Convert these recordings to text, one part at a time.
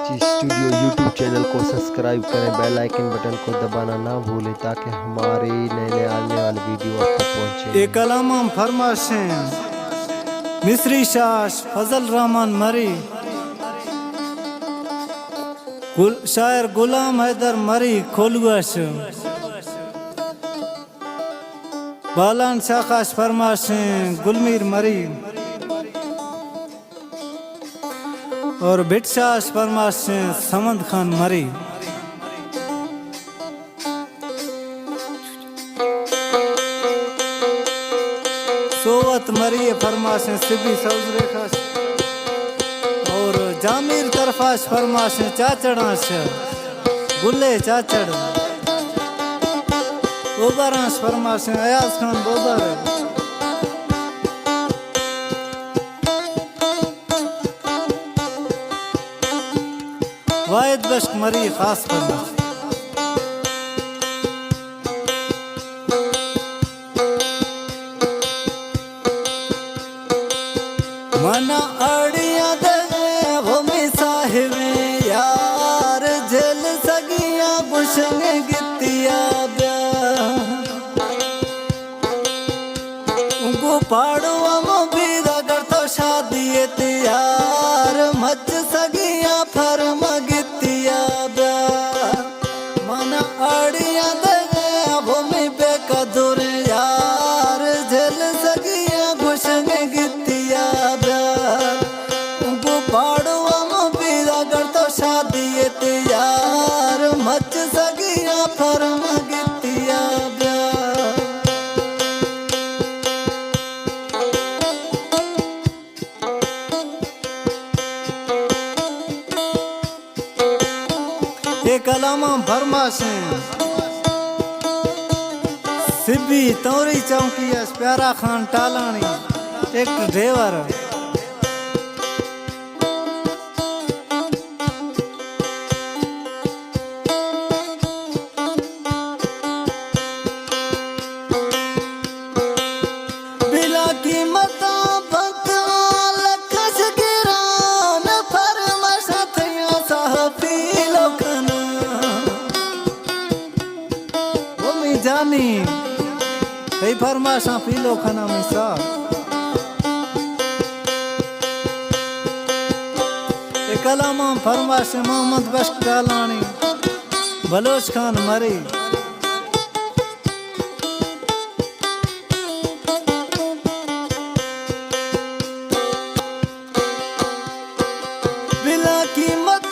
Studio YouTube channel को subscribe करें, bell icon button को दबाना ना भूलें ताकि हमारे नए आने वाले वीडियो आप तक पहुंचे। एक कलाम फरमाशें मिस्री शाश फजल रहमान मरी, शायर गुलाम हैदर मरी खोलुआश, बालान शाखाश फरमाशें गुलमीर मरी और भिटशाश फरमाशें समंद खान मरी। सोवत मरी फरमाशें सिबी सौजरे खाश और जामिर तरफाश फरमाशें चाचड़ाश गुल्ले चाचड़, ओबराश फरमाशें अयाज खान बोबर, वाहिद बश्क मरी खास फरमाश। मना अड़िया दे वो मिसाहिवे यार झेल सगिया बुशंग गितिया ब्या उनको पाड़ो मो भी अगर तो शादी यार मच सगिया फरम गितिया ब्या मना अड़िया दे वो मी बेकदुर यार झेल सगिया बुशंग गितिया यार मच सगिया फरम गितिया ब्या। एक कलाम फरमाशें सिब्बी तौरी चौकी प्यारा खान टालानी एक ड्राइवर, जानी कई फरमाशा पीलो खाना में सा कलाम फरमाश मोहम्मद बश्क कालानी बलोच खान मरी, बिला कीमत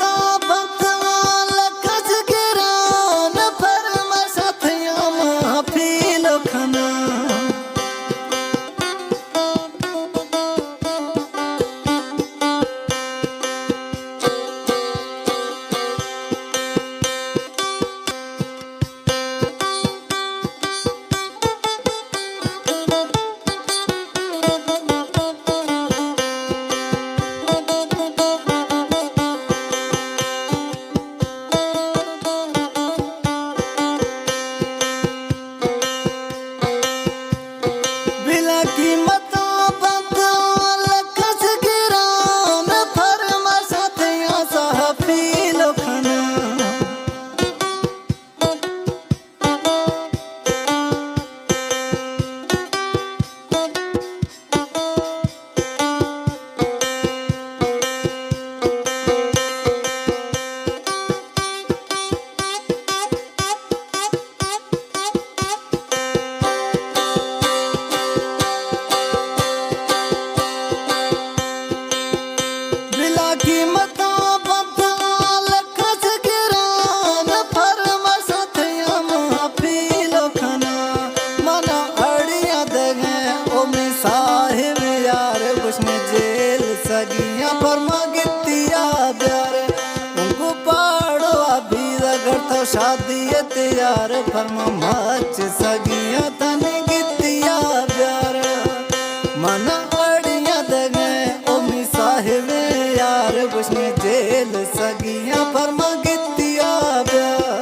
शादी यार फरमा मच सगिया तन गितिया प्यार मन अड़िया दगे ओ मी साहिब यार कुछ में जेल सगिया फरमा गितिया प्यार।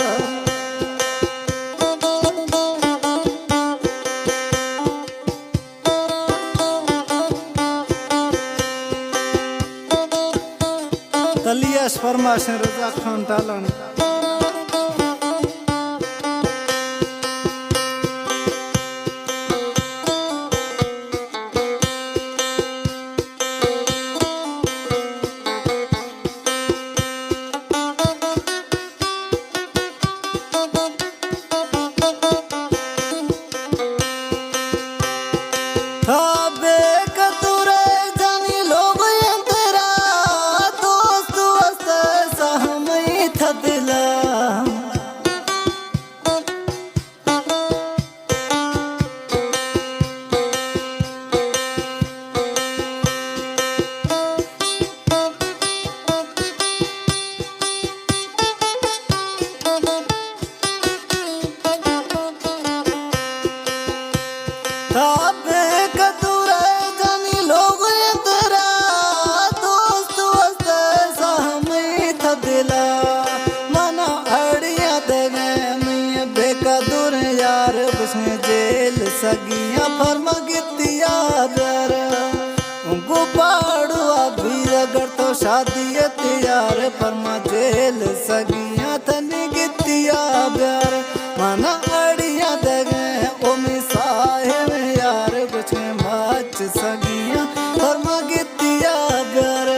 तलियास फरमाशें रजा खान टालन जेल सगिया फरमा गितिया दर गुपाड़ू अभी अगर तो शादी तैयार फरमा जेल सगिया तनी गितिया ब्यार माना अड़िया दगे ओमी साहेब यार कुछ माच सगिया फरमा गितिया ब्यार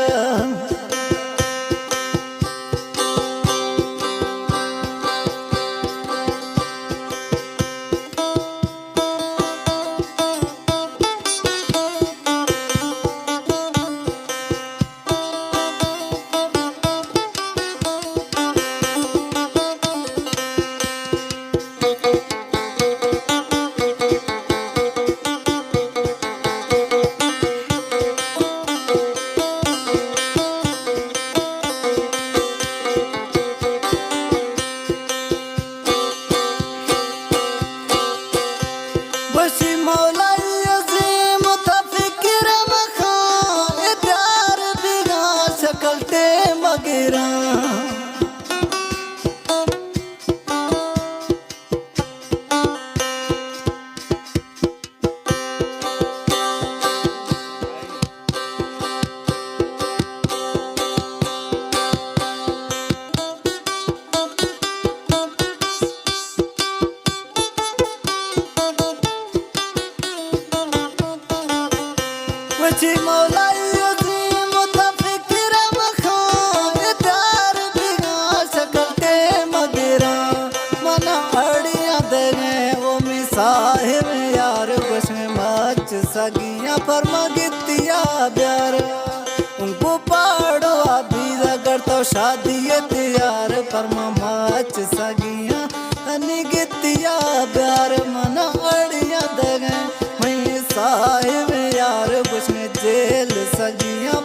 साहिब यार कुछ मच सगिया फरमा गितिया ब्यार उनको पाड़ो अभी अगर तो शादी तैयार फरमा मच सगिया तनी गितिया ब्यार मना अड़िया दगे मैं साहिब यार कुछ जेल सगिया